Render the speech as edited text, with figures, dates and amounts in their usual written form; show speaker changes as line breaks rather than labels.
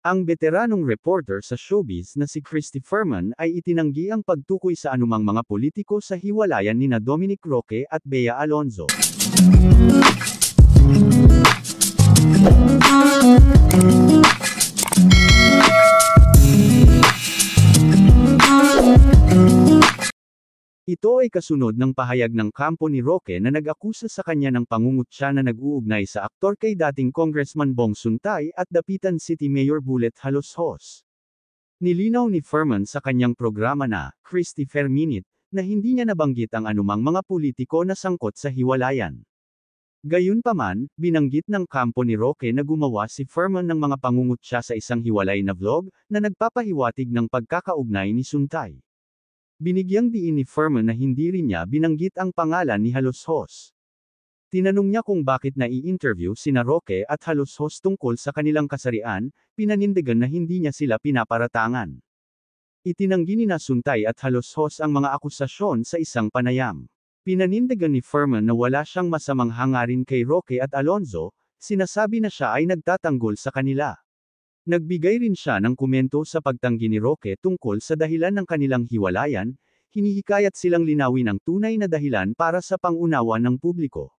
Ang veteranong reporter sa showbiz na si Christy Ferman ay itinanggi ang pagtukoy sa anumang mga politiko sa hiwalayan nina Dominic Roque at Bea Alonzo. Ito ay kasunod ng pahayag ng kampo ni Roque na nag-akusa sa kanya ng pangungutya na nag-uugnay sa aktor kay dating Congressman Bong Suntay at Dapitan City Mayor Bullet Haloshos. Nilinaw ni Ferman sa kanyang programa na, Christy Ferminit, na hindi niya nabanggit ang anumang mga politiko na sangkot sa hiwalayan. Gayunpaman, binanggit ng kampo ni Roque na gumawa si Ferman ng mga pangungutya sa isang hiwalay na vlog, na nagpapahiwatig ng pagkakaugnay ni Suntay. Binigyang diin ni Ferman na hindi rin niya binanggit ang pangalan ni Haloshos. Tinanong niya kung bakit nai-interview sina Roque at Haloshos tungkol sa kanilang kasarian, pinanindigan na hindi niya sila pinaparatangan. Itinanggi ni Suntay at Haloshos ang mga akusasyon sa isang panayam. Pinanindigan ni Ferman na wala siyang masamang hangarin kay Roque at Alonzo, sinasabi na siya ay nagtatanggol sa kanila. Nagbigay rin siya ng komento sa pagtanggi ni Roque tungkol sa dahilan ng kanilang hiwalayan, hinihikayat silang linawin ang tunay na dahilan para sa pang-unawa ng publiko.